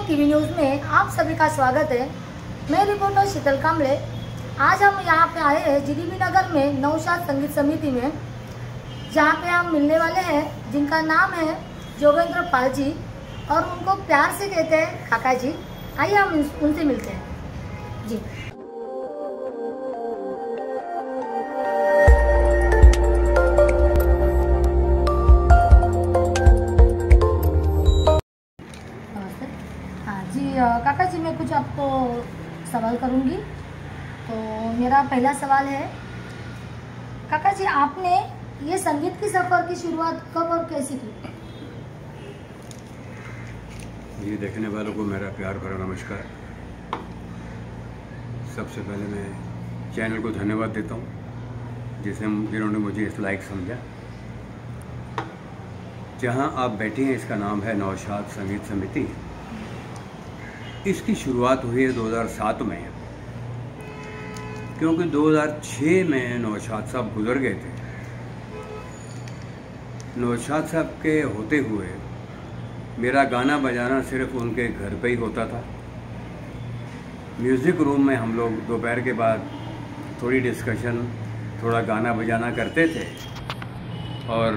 TV news में आप सभी का स्वागत है। मैं रिपोर्टर शीतल कामले। आज हम यहाँ पे आए हैं जीडीबी नगर में नौशाद संगीत समिति में, जहाँ पे हम मिलने वाले हैं जिनका नाम है जोगेंद्र पाल जी और उनको प्यार से कहते हैं काका जी। आइए हम उनसे मिलते हैं जी। काका जी, मैं कुछ आपको सवाल करूंगी। तो मेरा पहला सवाल है, काका जी आपने ये संगीत की सफ़र की शुरुआत कब और कैसे की? ये देखने वालों को मेरा प्यार भरा नमस्कार। सबसे पहले मैं चैनल को धन्यवाद देता हूँ जिन्होंने मुझे इस लायक समझा। जहाँ आप बैठे हैं इसका नाम है नौशाद संगीत समिति। इसकी शुरुआत हुई है 2007 में, क्योंकि 2006 में नौशाद साहब गुजर गए थे। नौशाद साहब के होते हुए मेरा गाना बजाना सिर्फ उनके घर पे ही होता था। म्यूज़िक रूम में हम लोग दोपहर के बाद थोड़ी डिस्कशन, थोड़ा गाना बजाना करते थे। और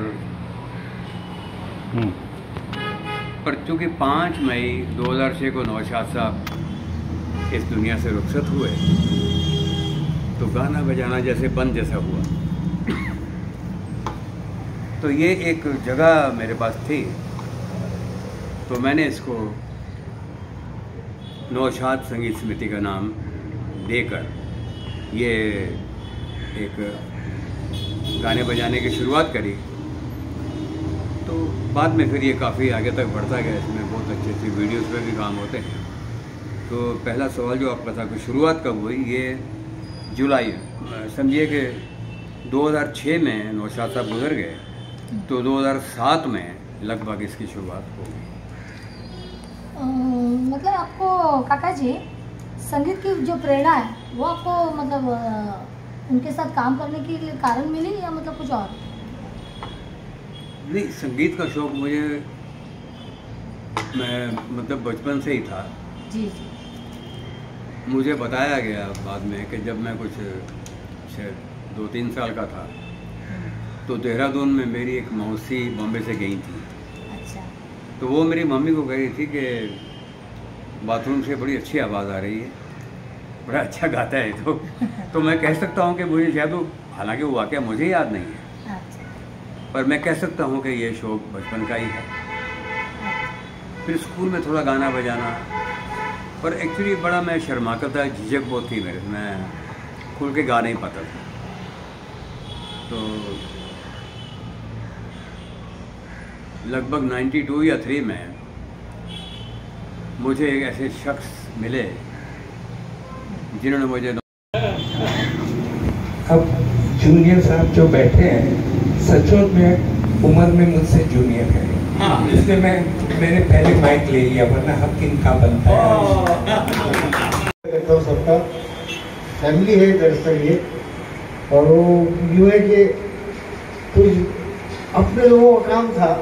पर चूँकि 5 मई 2006 को नौशाद साहब इस दुनिया से रुखसत हुए, तो गाना बजाना जैसे बंद जैसा हुआ। तो ये एक जगह मेरे पास थी, तो मैंने इसको नौशाद संगीत समिति का नाम देकर ये एक गाने बजाने की शुरुआत करी। तो बाद में फिर ये काफ़ी आगे तक बढ़ता गया। इसमें बहुत अच्छी अच्छी वीडियोस पे भी काम होते हैं। तो पहला सवाल जो आपका था कि शुरुआत कब हुई, ये जुलाई, समझिए कि 2006 में नौशाद साहब गुजर गए, तो 2007 में लगभग इसकी शुरुआत हो गई। मतलब आपको काका जी संगीत की जो प्रेरणा है वो आपको मतलब उनके साथ काम करने के लिए कारण मिली या मतलब कुछ और? नहीं, संगीत का शौक़ मैं मतलब बचपन से ही था। जी जी। मुझे बताया गया बाद में कि जब मैं कुछ शायद 2-3 साल का था, तो देहरादून में मेरी एक मौसी बॉम्बे से गई थी। अच्छा। तो वो मेरी मम्मी को कह रही थी कि बाथरूम से बड़ी अच्छी आवाज़ आ रही है, बड़ा अच्छा गाता है। तो मैं कह सकता हूँ कि मुझे शायद, हालांकि वो वाक़या मुझे याद नहीं है, पर मैं कह सकता हूँ कि ये शौक़ बचपन का ही है। फिर स्कूल में थोड़ा गाना बजाना, पर एक्चुअली बड़ा मैं शर्माता था, झिझक बहुत थी मेरे, मैं खुल के गा नहीं पाता था। तो लगभग 92 या 3 में मुझे एक ऐसे शख्स मिले जिन्होंने मुझे, अब जूनियर साहब जो बैठे हैं सचोट में उम्र में मुझसे जूनियर है, इसलिए मैंने पहले माइक ले लिया, वरना हक किनका बनता है। तो सबका फैमिली है दरअसल ये, और वो यूँ है कि कुछ अपने लोगों का काम था,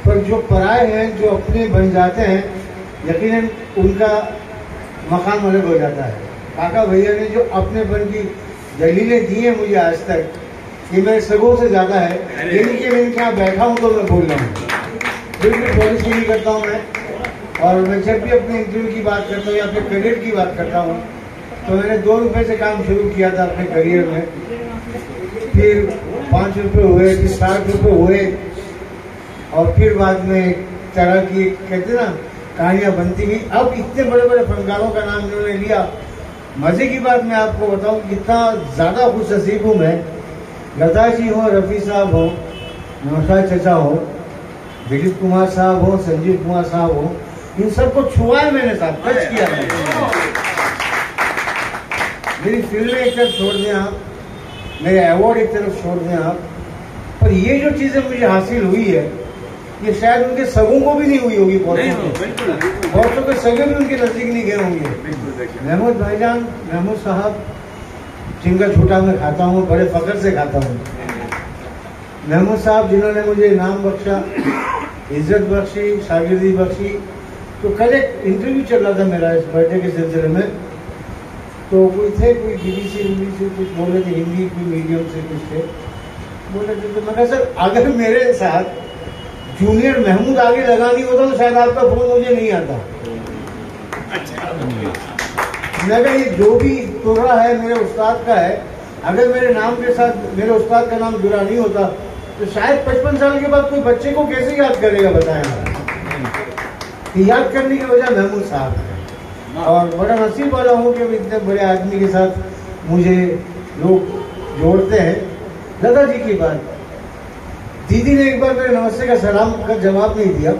पर जो पराए हैं, जो अपने बन जाते हैं, यकीनन उनका मकाम अलग हो जाता है। काका भैया ने जो अपनेपन की दलीलें दी हैं मुझे आज तक, ये मेरे सगों से ज़्यादा है। ये नहीं कि मैं इनके यहाँ बैठा हूँ तो मैं बोल रहा हूँ, बिल्कुल पॉलिसी नहीं करता हूँ मैं। और मैं जब भी अपने इंटरव्यू की बात करता हूँ या अपने करियर की बात करता हूँ, तो मैंने 2 रुपये से काम शुरू किया था अपने करियर में, फिर 5 रुपये हुए, फिर 7 रुपये हुए, और फिर बाद में एक तरह की कहते ना कहानियाँ बनती गई। अब इतने बड़े बड़े फनकारों का नाम इन्होंने लिया। मजे की बात मैं आपको बताऊं, कितना ज़्यादा खुश नसीब हूँ मैं। लता जी हो, रफ़ी साहब हो, नौशाद चचा हो, दिलीप कुमार साहब हो, संजीव कुमार साहब हो, इन सबको छुआ है मैंने साहब, टच किया मैंने। मेरी फिल्में एक तरफ छोड़ दें आप, मेरे अवार्ड एक तरफ छोड़ दें आप, पर ये जो चीज़ें मुझे हासिल हुई है, ये शायद उनके सगों को भी नहीं हुई होगी। बहुतों के सगे भी उनके नजदीक नहीं गए होंगे। महमूद भाईजान, महमूद साहब जिनका झूठा मैं खाता हूँ, बड़े फख्र से खाता हूँ। महमूद साहब जिन्होंने मुझे इनाम बख्शा, इज्जत बख्शी, शागिर्दी बख्शी। तो कल एक इंटरव्यू चल रहा था मेरा इस बर्थडे के सिलसिले में, तो कोई थे, कोई BBC कुछ बोल रहे थे, हिंदी कोई मीडियम से कुछ थे, बोल रहे थे। तो मैं कहा सर, अगर मेरे साथ जूनियर महमूद आगे लगा नहीं होता तो शायद आपका फोन मुझे नहीं आता। मैं कहा ये जो भी तुर्रा है मेरे उस्ताद का है, अगर मेरे नाम के साथ मेरे उस्ताद का नाम जुड़ा नहीं होता तो शायद 55 साल के बाद कोई बच्चे को कैसे याद करेगा, बताएं। याद करने की वजह महमूद साहब है, और बड़ा नसीब वाला हूँ कि इतने बड़े आदमी के साथ मुझे लोग जोड़ते हैं। लता जी की बात, दीदी ने एक बार मेरे नमस्ते का सलाम का जवाब नहीं दिया।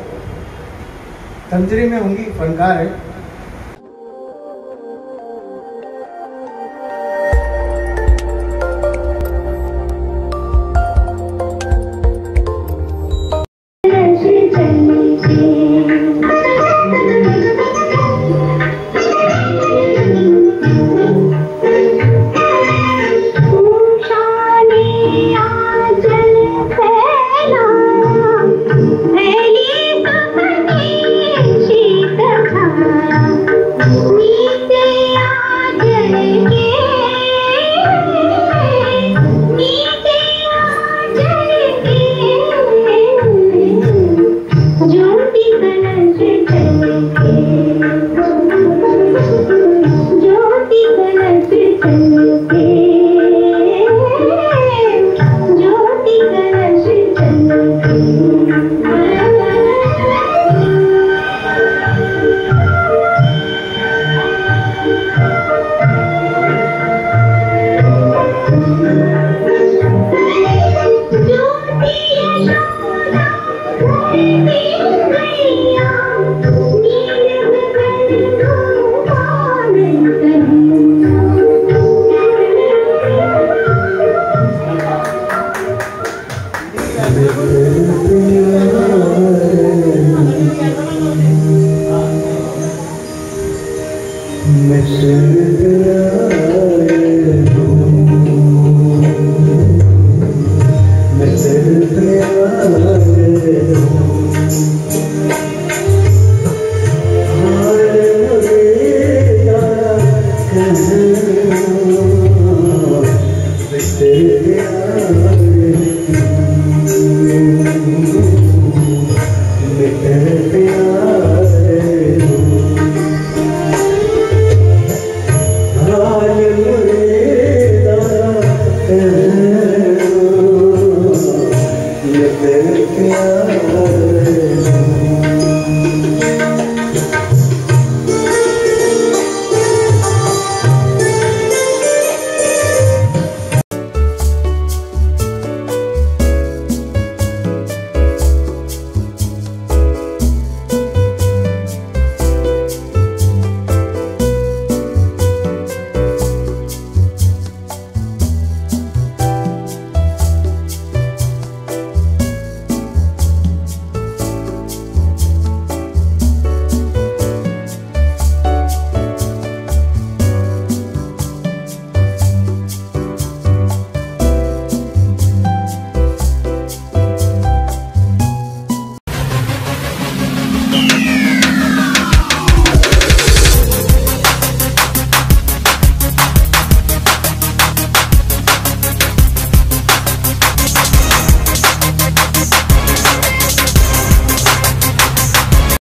तंजरी में होंगी, फनकार है।